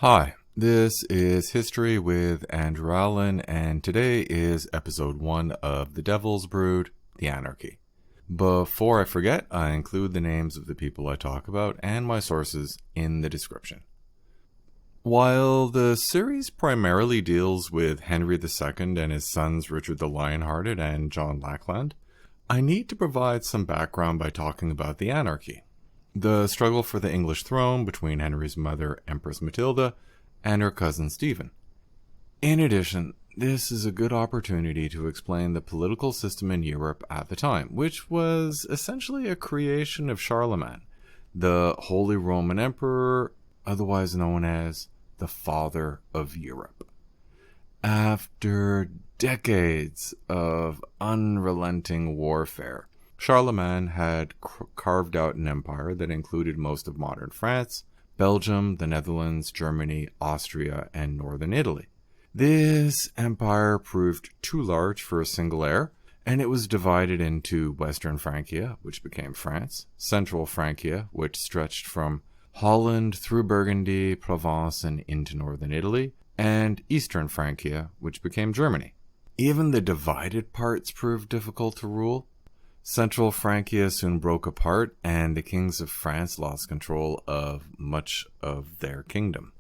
Hi, this is History with Andrew Allen, and today is episode 1 of The Devil's Brood, The Anarchy. Before I forget, I include the names of the people I talk about and my sources in the description. While the series primarily deals with Henry II and his sons Richard the Lionhearted and John Lackland, I need to provide some background by talking about the Anarchy, the struggle for the English throne between Henry's mother, Empress Matilda, and her cousin Stephen. In addition, this is a good opportunity to explain the political system in Europe at the time, which was essentially a creation of Charlemagne, the Holy Roman Emperor, otherwise known as the Father of Europe. After decades of unrelenting warfare, Charlemagne had carved out an empire that included most of modern France, Belgium, the Netherlands, Germany, Austria, and northern Italy. This empire proved too large for a single heir, and it was divided into Western Francia, which became France, Central Francia, which stretched from Holland through Burgundy, Provence, and into northern Italy, and Eastern Francia, which became Germany. Even the divided parts proved difficult to rule. Central Francia soon broke apart, and the kings of France lost control of much of their kingdom.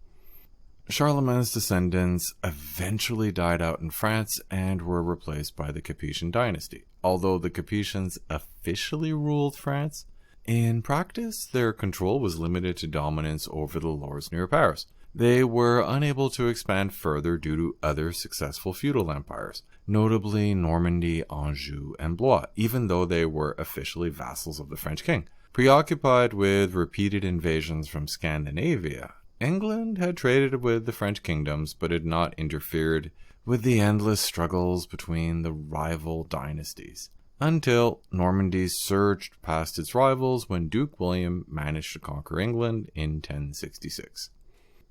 Charlemagne's descendants eventually died out in France and were replaced by the Capetian dynasty. Although the Capetians officially ruled France, in practice their control was limited to dominance over the lords near Paris. They were unable to expand further due to other successful feudal empires, notably Normandy, Anjou, and Blois, even though they were officially vassals of the French king. Preoccupied with repeated invasions from Scandinavia, England had traded with the French kingdoms but had not interfered with the endless struggles between the rival dynasties, until Normandy surged past its rivals when Duke William managed to conquer England in 1066.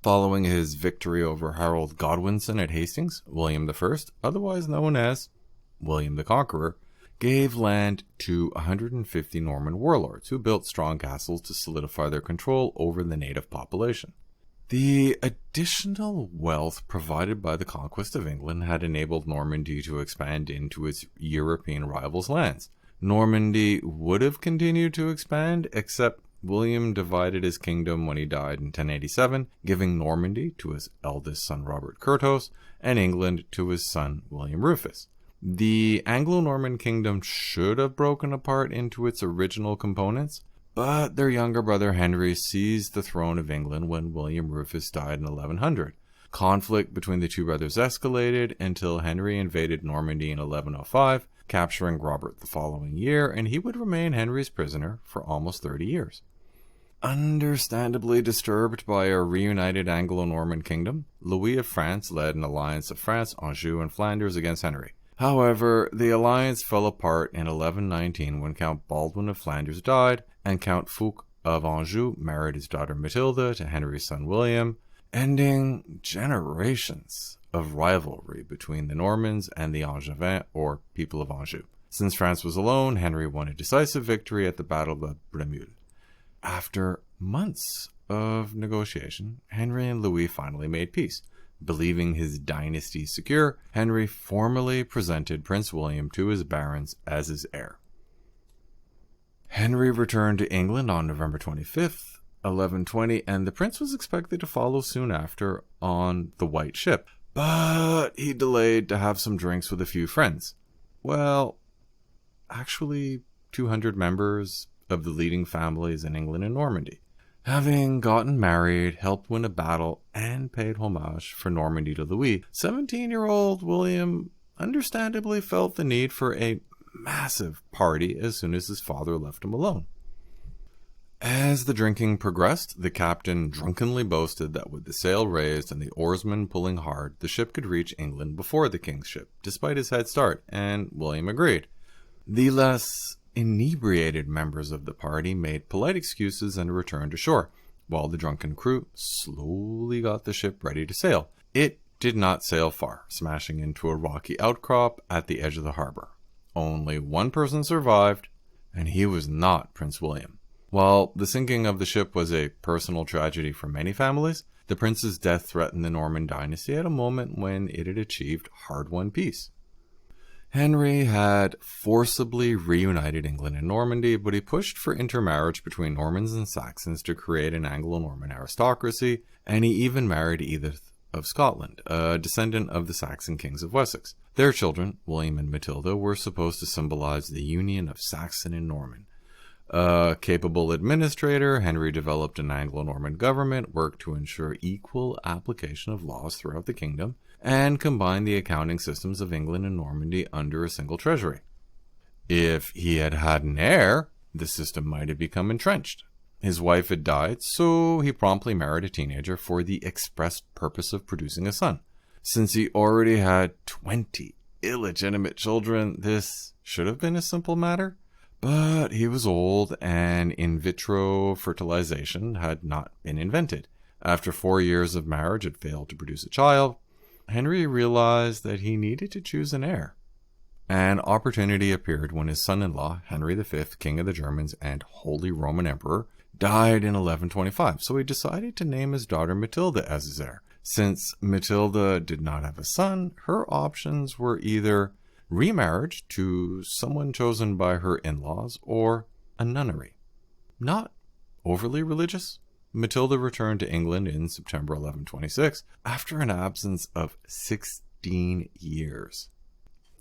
Following his victory over Harold Godwinson at Hastings, William I, otherwise known as William the Conqueror, gave land to 150 Norman warlords who built strong castles to solidify their control over the native population. The additional wealth provided by the conquest of England had enabled Normandy to expand into its European rivals' lands. Normandy would have continued to expand, except William divided his kingdom when he died in 1087, giving Normandy to his eldest son Robert Curthose, and England to his son William Rufus. The Anglo-Norman kingdom should have broken apart into its original components, but their younger brother Henry seized the throne of England when William Rufus died in 1100. Conflict between the two brothers escalated until Henry invaded Normandy in 1105, capturing Robert the following year, and he would remain Henry's prisoner for almost 30 years. Understandably disturbed by a reunited Anglo-Norman kingdom, Louis of France led an alliance of France, Anjou, and Flanders against Henry. However, the alliance fell apart in 1119 when Count Baldwin of Flanders died, and Count Fouque of Anjou married his daughter Matilda to Henry's son William, ending generations of rivalry between the Normans and the Angevin, or people of Anjou. Since France was alone, Henry won a decisive victory at the Battle of Boulogne. After months of negotiation, Henry and Louis finally made peace. Believing his dynasty secure, Henry formally presented Prince William to his barons as his heir. Henry returned to England on November 25th, 1120, and the prince was expected to follow soon after on the White Ship, but he delayed to have some drinks with a few friends. Well, actually 200 members of the leading families in England and Normandy. Having gotten married, helped win a battle, and paid homage for Normandy to Louis, 17-year-old William understandably felt the need for a massive party as soon as his father left him alone. As the drinking progressed, the captain drunkenly boasted that with the sail raised and the oarsmen pulling hard, the ship could reach England before the king's ship, despite his head start, and William agreed. The less inebriated members of the party made polite excuses and returned to shore, while the drunken crew slowly got the ship ready to sail. It did not sail far, smashing into a rocky outcrop at the edge of the harbor. Only one person survived, and he was not Prince William. While the sinking of the ship was a personal tragedy for many families, the prince's death threatened the Norman dynasty at a moment when it had achieved hard-won peace. Henry had forcibly reunited England and Normandy, but he pushed for intermarriage between Normans and Saxons to create an Anglo-Norman aristocracy, and he even married Edith of Scotland, a descendant of the Saxon kings of Wessex. Their children, William and Matilda, were supposed to symbolize the union of Saxon and Norman. A capable administrator, Henry developed an Anglo-Norman government, worked to ensure equal application of laws throughout the kingdom, and combined the accounting systems of England and Normandy under a single treasury. If he had had an heir, the system might have become entrenched. His wife had died, so he promptly married a teenager for the express purpose of producing a son. Since he already had 20 illegitimate children, this should have been a simple matter. But he was old, and in vitro fertilization had not been invented. After 4 years of marriage had failed to produce a child, Henry realized that he needed to choose an heir. An opportunity appeared when his son-in-law, Henry V, King of the Germans and Holy Roman Emperor, died in 1125, so he decided to name his daughter Matilda as his heir. Since Matilda did not have a son, her options were either remarriage to someone chosen by her in-laws or a nunnery. Not overly religious, Matilda returned to England in September 1126 after an absence of 16 years.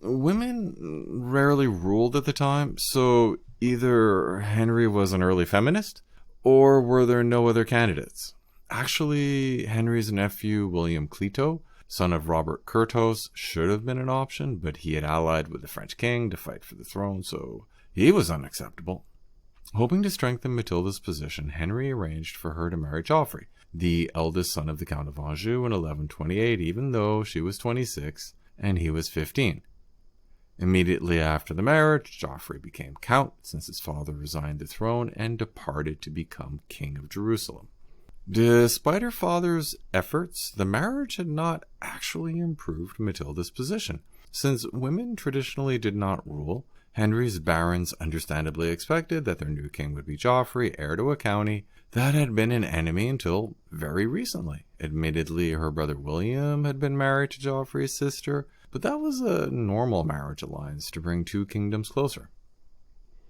Women rarely ruled at the time, so either Henry was an early feminist or were there no other candidates. Actually, Henry's nephew, William Clito, son of Robert Curthose, should have been an option, but he had allied with the French king to fight for the throne, so he was unacceptable. Hoping to strengthen Matilda's position, Henry arranged for her to marry Geoffrey, the eldest son of the Count of Anjou, in 1128, even though she was 26 and he was 15. Immediately after the marriage, Geoffrey became count since his father resigned the throne and departed to become king of Jerusalem. Despite her father's efforts, the marriage had not actually improved Matilda's position. Since women traditionally did not rule, Henry's barons understandably expected that their new king would be Geoffrey, heir to a county that had been an enemy until very recently. Admittedly, her brother William had been married to Geoffrey's sister, but that was a normal marriage alliance to bring two kingdoms closer.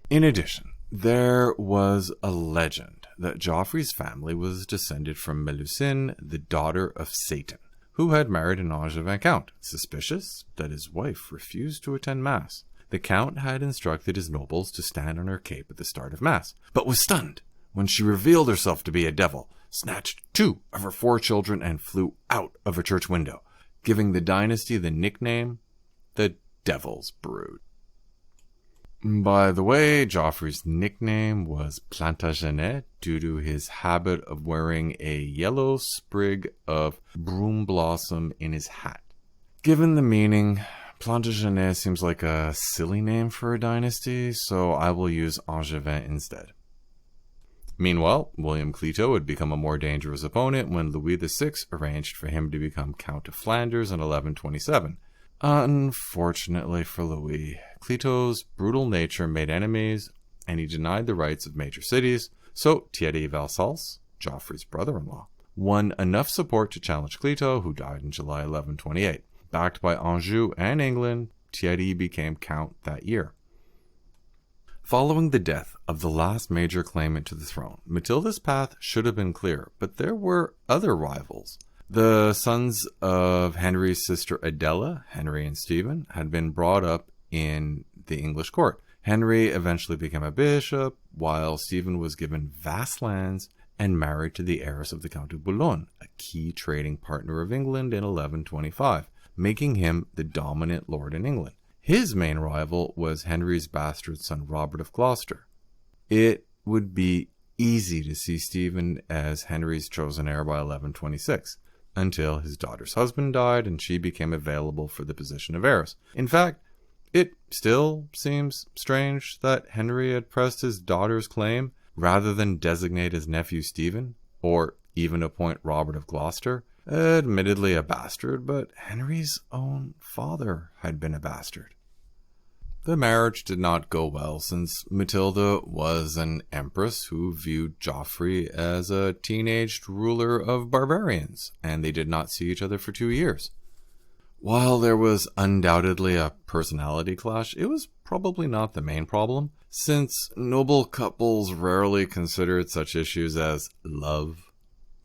In addition, there was a legend that Geoffrey's family was descended from Melusine, the daughter of Satan, who had married an Angevin count. Suspicious that his wife refused to attend Mass, the count had instructed his nobles to stand on her cape at the start of Mass, but was stunned when she revealed herself to be a devil, snatched 2 of her 4 children, and flew out of a church window, giving the dynasty the nickname the Devil's Brood. By the way, Geoffrey's nickname was Plantagenet due to his habit of wearing a yellow sprig of broom blossom in his hat. Given the meaning, Plantagenet seems like a silly name for a dynasty, so I will use Angevin instead. Meanwhile, William Clito had become a more dangerous opponent when Louis VI arranged for him to become Count of Flanders in 1127. Unfortunately for Louis, Clito's brutal nature made enemies, and he denied the rights of major cities, so Thierry Valsals, Geoffrey's brother-in-law, won enough support to challenge Clito, who died in July 1128. Backed by Anjou and England, Thierry became count that year. Following the death of the last major claimant to the throne, Matilda's path should have been clear, but there were other rivals. The sons of Henry's sister Adela, Henry and Stephen, had been brought up in the English court. Henry eventually became a bishop, while Stephen was given vast lands and married to the heiress of the Count of Boulogne, a key trading partner of England, in 1125, making him the dominant lord in England. His main rival was Henry's bastard son Robert of Gloucester. It would be easy to see Stephen as Henry's chosen heir by 1126, until his daughter's husband died and she became available for the position of heiress. In fact, it still seems strange that Henry had pressed his daughter's claim rather than designate his nephew Stephen, or even appoint Robert of Gloucester. Admittedly a bastard, but Henry's own father had been a bastard. The marriage did not go well since Matilda was an empress who viewed Geoffrey as a teenaged ruler of barbarians, and they did not see each other for 2 years. While there was undoubtedly a personality clash, it was probably not the main problem, since noble couples rarely considered such issues as love,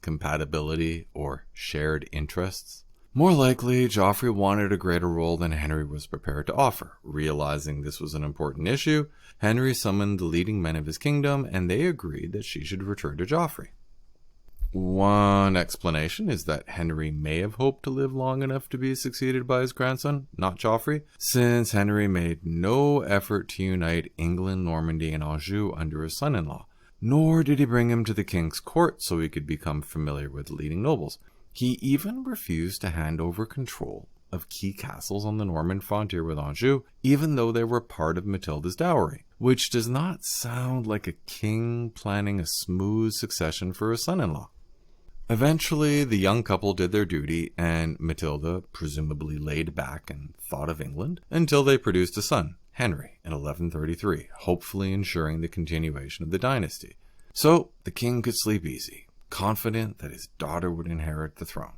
compatibility, or shared interests. More likely, Geoffrey wanted a greater role than Henry was prepared to offer. Realizing this was an important issue, Henry summoned the leading men of his kingdom, and they agreed that she should return to Geoffrey. One explanation is that Henry may have hoped to live long enough to be succeeded by his grandson, not Geoffrey, since Henry made no effort to unite England, Normandy, and Anjou under his son-in-law, nor did he bring him to the king's court so he could become familiar with leading nobles. He even refused to hand over control of key castles on the Norman frontier with Anjou, even though they were part of Matilda's dowry, which does not sound like a king planning a smooth succession for his son-in-law. Eventually, the young couple did their duty, and Matilda presumably laid back and thought of England until they produced a son, Henry, in 1133, hopefully ensuring the continuation of the dynasty. So the king could sleep easy, confident that his daughter would inherit the throne.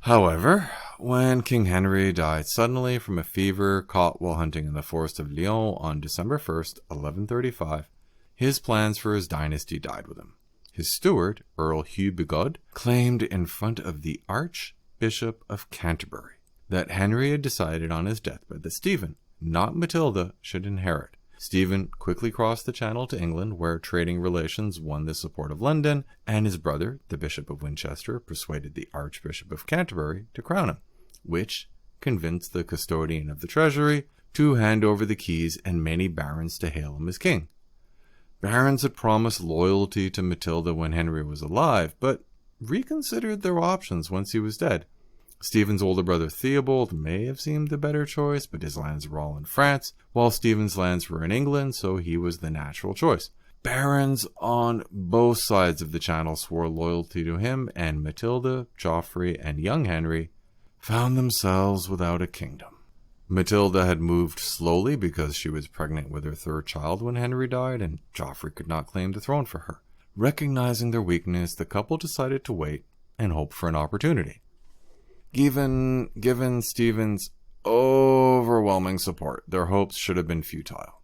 However, when King Henry died suddenly from a fever caught while hunting in the forest of Lyon on December 1st, 1135, his plans for his dynasty died with him. His steward, Earl Hugh Bigod, claimed in front of the Archbishop of Canterbury that Henry had decided on his deathbed that Stephen, not Matilda, should inherit. Stephen quickly crossed the Channel to England, where trading relations won the support of London, and his brother, the Bishop of Winchester, persuaded the Archbishop of Canterbury to crown him, which convinced the custodian of the treasury to hand over the keys and many barons to hail him as king. Barons had promised loyalty to Matilda when Henry was alive, but reconsidered their options once he was dead. Stephen's older brother Theobald may have seemed the better choice, but his lands were all in France, while Stephen's lands were in England, so he was the natural choice. Barons on both sides of the Channel swore loyalty to him, and Matilda, Geoffrey, and young Henry found themselves without a kingdom. Matilda had moved slowly because she was pregnant with her third child when Henry died, and Geoffrey could not claim the throne for her. Recognizing their weakness, the couple decided to wait and hope for an opportunity. Given Stephen's overwhelming support, their hopes should have been futile.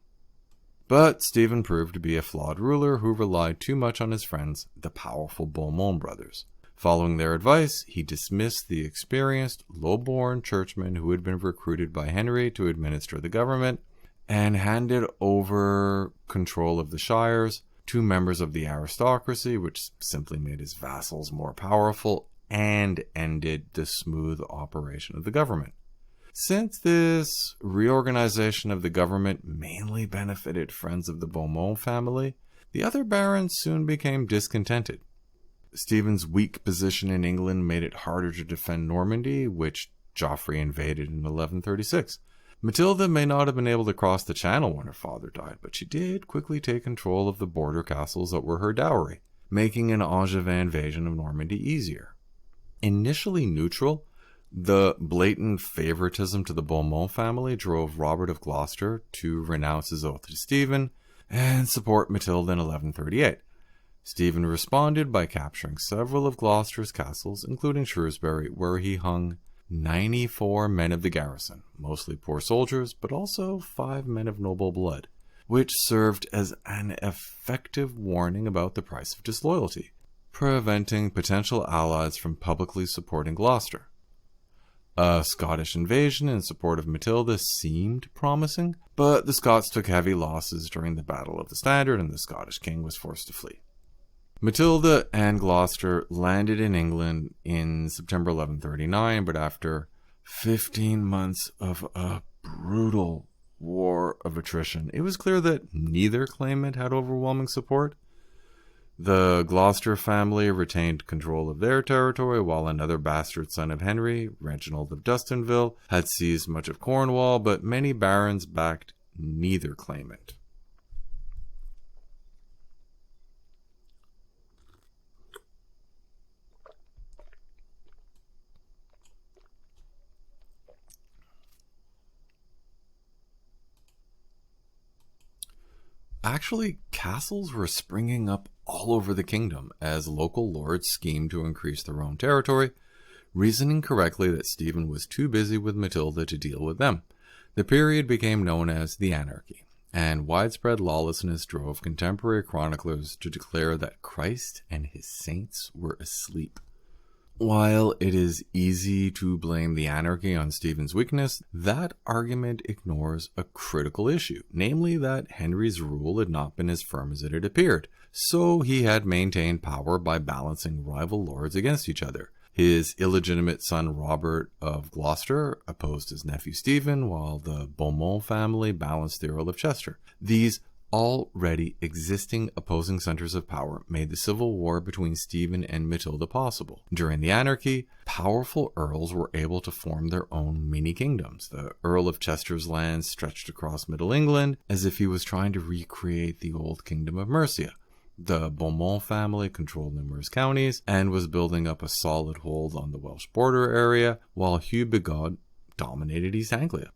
But Stephen proved to be a flawed ruler who relied too much on his friends, the powerful Boulogne brothers. Following their advice, he dismissed the experienced, low-born churchmen who had been recruited by Henry to administer the government, and handed over control of the shires to members of the aristocracy, which simply made his vassals more powerful and ended the smooth operation of the government. Since this reorganization of the government mainly benefited friends of the Beaumont family, the other barons soon became discontented. Stephen's weak position in England made it harder to defend Normandy, which Geoffrey invaded in 1136. Matilda may not have been able to cross the Channel when her father died, but she did quickly take control of the border castles that were her dowry, making an Angevin invasion of Normandy easier. Initially neutral, the blatant favoritism to the Beaumont family drove Robert of Gloucester to renounce his oath to Stephen and support Matilda in 1138. Stephen responded by capturing several of Gloucester's castles, including Shrewsbury, where he hung 94 men of the garrison, mostly poor soldiers, but also 5 men of noble blood, which served as an effective warning about the price of disloyalty, preventing potential allies from publicly supporting Gloucester. A Scottish invasion in support of Matilda seemed promising, but the Scots took heavy losses during the Battle of the Standard, and the Scottish king was forced to flee. Matilda and Gloucester landed in England in September 1139, but after 15 months of a brutal war of attrition, it was clear that neither claimant had overwhelming support. The Gloucester family retained control of their territory, while another bastard son of Henry, Reginald of Dustinville, had seized much of Cornwall, but many barons backed neither claimant. Actually, castles were springing up all over the kingdom as local lords schemed to increase their own territory, reasoning correctly that Stephen was too busy with Matilda to deal with them. The period became known as the Anarchy, and widespread lawlessness drove contemporary chroniclers to declare that Christ and his saints were asleep. While it is easy to blame the anarchy on Stephen's weakness, that argument ignores a critical issue, namely that Henry's rule had not been as firm as it had appeared, so he had maintained power by balancing rival lords against each other. His illegitimate son Robert of Gloucester opposed his nephew Stephen, while the Boulogne family balanced the Earl of Chester. These already existing opposing centers of power made the civil war between Stephen and Matilda possible. During the Anarchy, powerful earls were able to form their own mini-kingdoms. The Earl of Chester's lands stretched across Middle England as if he was trying to recreate the old kingdom of Mercia. The Beaumont family controlled numerous counties and was building up a solid hold on the Welsh border area, while Hugh Bigod dominated East Anglia.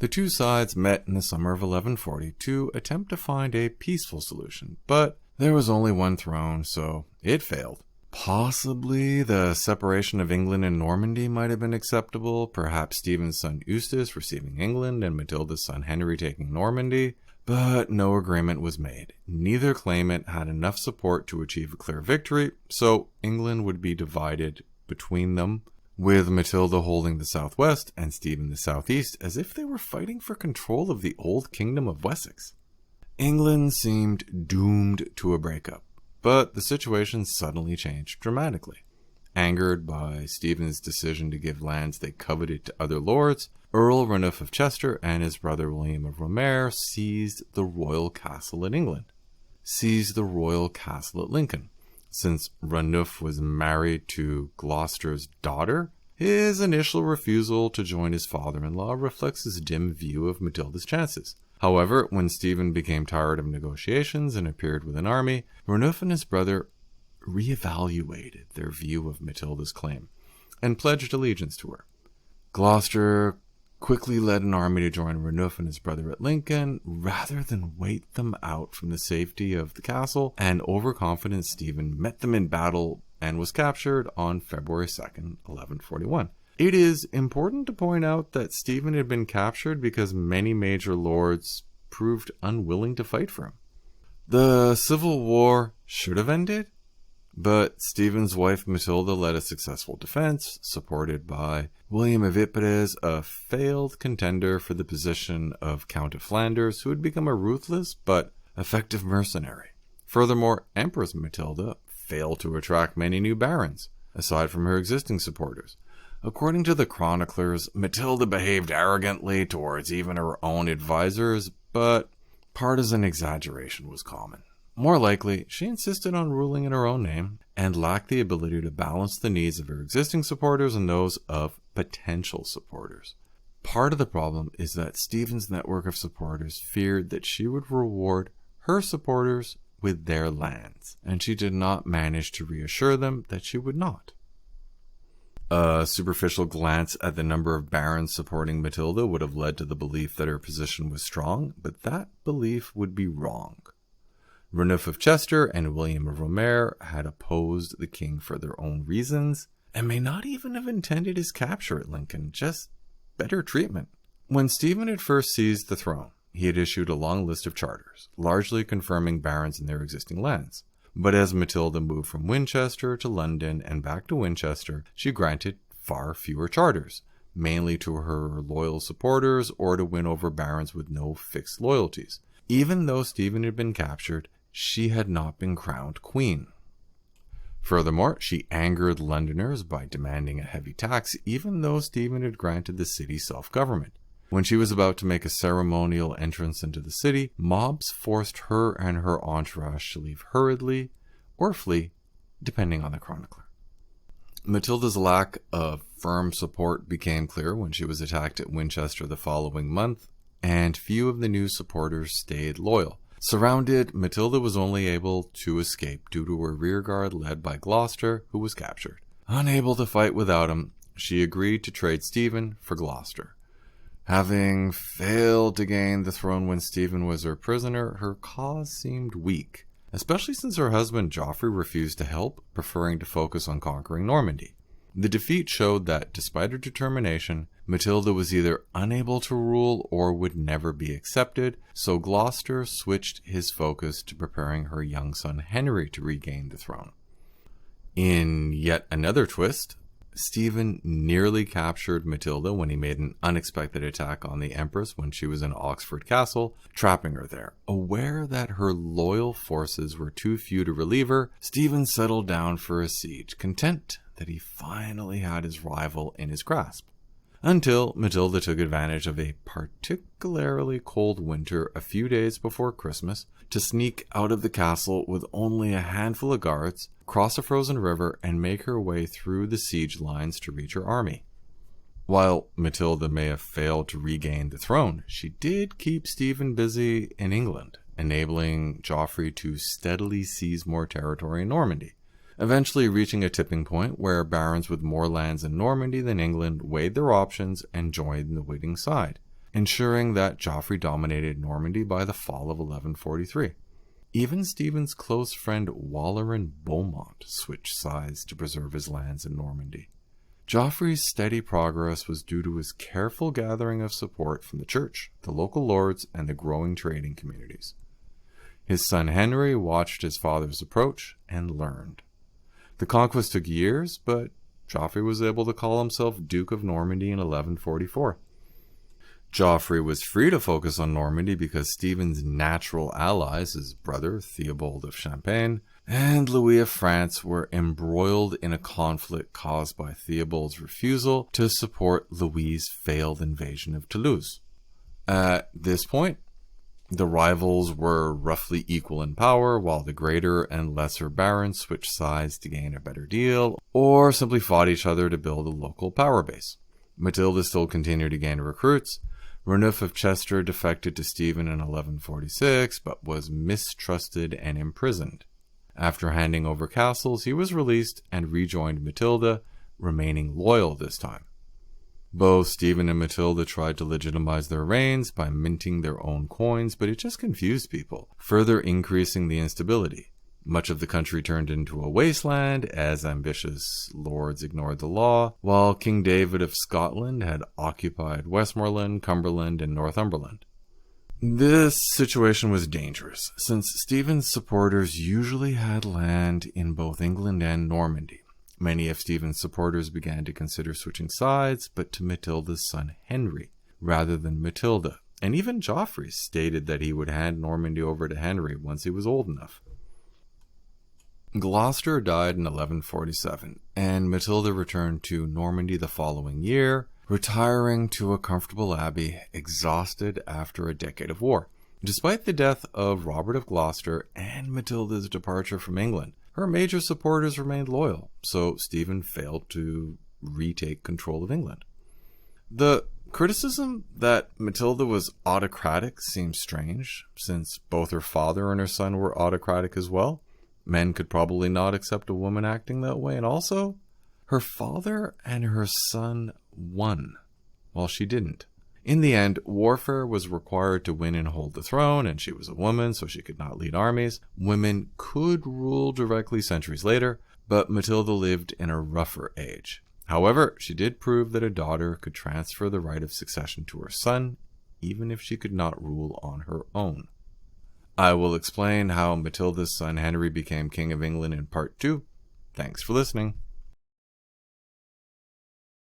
The two sides met in the summer of 1140 to attempt to find a peaceful solution, but there was only one throne, so it failed. Possibly the separation of England and Normandy might have been acceptable, perhaps Stephen's son Eustace receiving England and Matilda's son Henry taking Normandy, but no agreement was made. Neither claimant had enough support to achieve a clear victory, so England would be divided between them, with Matilda holding the southwest and Stephen the southeast, as if they were fighting for control of the old kingdom of Wessex. England seemed doomed to a breakup, but the situation suddenly changed dramatically. Angered by Stephen's decision to give lands they coveted to other lords, Earl Ranulph of Chester and his brother William of Romere seized the royal castle in England, seized the royal castle at Lincoln. Since Ranulph was married to Gloucester's daughter, his initial refusal to join his father-in-law reflects his dim view of Matilda's chances. However, when Stephen became tired of negotiations and appeared with an army, Ranulph and his brother reevaluated their view of Matilda's claim and pledged allegiance to her. Gloucester quickly led an army to join Ranulph and his brother at Lincoln, rather than wait them out from the safety of the castle, and overconfident Stephen met them in battle and was captured on February 2nd, 1141. It is important to point out that Stephen had been captured because many major lords proved unwilling to fight for him. The Civil War should have ended, but Stephen's wife Matilda led a successful defense, supported by William of Ypres, a failed contender for the position of Count of Flanders, who had become a ruthless but effective mercenary. Furthermore, Empress Matilda failed to attract many new barons, aside from her existing supporters. According to the chroniclers, Matilda behaved arrogantly towards even her own advisors, but partisan exaggeration was common. More likely, she insisted on ruling in her own name and lacked the ability to balance the needs of her existing supporters and those of potential supporters. Part of the problem is that Stephen's network of supporters feared that she would reward her supporters with their lands, and she did not manage to reassure them that she would not. A superficial glance at the number of barons supporting Matilda would have led to the belief that her position was strong, but that belief would be wrong. Ranulph of Chester and William of Romere had opposed the king for their own reasons, and may not even have intended his capture at Lincoln, just better treatment. When Stephen had first seized the throne, he had issued a long list of charters, largely confirming barons in their existing lands. But as Matilda moved from Winchester to London and back to Winchester, she granted far fewer charters, mainly to her loyal supporters or to win over barons with no fixed loyalties. Even though Stephen had been captured, she had not been crowned queen. Furthermore, she angered Londoners by demanding a heavy tax, even though Stephen had granted the city self-government. When she was about to make a ceremonial entrance into the city, mobs forced her and her entourage to leave hurriedly or flee, depending on the chronicler. Matilda's lack of firm support became clear when she was attacked at Winchester the following month, and few of the new supporters stayed loyal. Surrounded, Matilda was only able to escape due to her rearguard led by Gloucester, who was captured. Unable to fight without him, she agreed to trade Stephen for Gloucester. Having failed to gain the throne when Stephen was her prisoner, her cause seemed weak, especially since her husband Geoffrey refused to help, preferring to focus on conquering Normandy. The defeat showed that, despite her determination, Matilda was either unable to rule or would never be accepted, so Gloucester switched his focus to preparing her young son Henry to regain the throne. In yet another twist, Stephen nearly captured Matilda when he made an unexpected attack on the Empress when she was in Oxford Castle, trapping her there. Aware that her loyal forces were too few to relieve her, Stephen settled down for a siege, content that he finally had his rival in his grasp. Until Matilda took advantage of a particularly cold winter a few days before Christmas to sneak out of the castle with only a handful of guards, cross a frozen river, and make her way through the siege lines to reach her army. While Matilda may have failed to regain the throne, she did keep Stephen busy in England, enabling Geoffrey to steadily seize more territory in Normandy, eventually reaching a tipping point where barons with more lands in Normandy than England weighed their options and joined the winning side, ensuring that Geoffrey dominated Normandy by the fall of 1143. Even Stephen's close friend Walleran Beaumont switched sides to preserve his lands in Normandy. Geoffrey's steady progress was due to his careful gathering of support from the church, the local lords, and the growing trading communities. His son Henry watched his father's approach and learned. The conquest took years, but Geoffrey was able to call himself Duke of Normandy in 1144. Geoffrey was free to focus on Normandy because Stephen's natural allies, his brother Theobald of Champagne and Louis of France, were embroiled in a conflict caused by Theobald's refusal to support Louis's failed invasion of Toulouse. At this point, the rivals were roughly equal in power, while the greater and lesser barons switched sides to gain a better deal, or simply fought each other to build a local power base. Matilda still continued to gain recruits. Ranulph of Chester defected to Stephen in 1146, but was mistrusted and imprisoned. After handing over castles, he was released and rejoined Matilda, remaining loyal this time. Both Stephen and Matilda tried to legitimize their reigns by minting their own coins, but it just confused people, further increasing the instability. Much of the country turned into a wasteland as ambitious lords ignored the law, while King David of Scotland had occupied Westmoreland, Cumberland, and Northumberland. This situation was dangerous, since Stephen's supporters usually had land in both England and Normandy. Many of Stephen's supporters began to consider switching sides, but to Matilda's son Henry, rather than Matilda, and even Geoffrey stated that he would hand Normandy over to Henry once he was old enough. Gloucester died in 1147, and Matilda returned to Normandy the following year, retiring to a comfortable abbey, exhausted after a decade of war. Despite the death of Robert of Gloucester and Matilda's departure from England, her major supporters remained loyal, so Stephen failed to retake control of England. The criticism that Matilda was autocratic seems strange, since both her father and her son were autocratic as well. Men could probably not accept a woman acting that way, and also, her father and her son won, while she didn't. In the end, warfare was required to win and hold the throne, and she was a woman, so she could not lead armies. Women could rule directly centuries later, but Matilda lived in a rougher age. However, she did prove that a daughter could transfer the right of succession to her son, even if she could not rule on her own. I will explain how Matilda's son Henry became King of England in Part 2. Thanks for listening.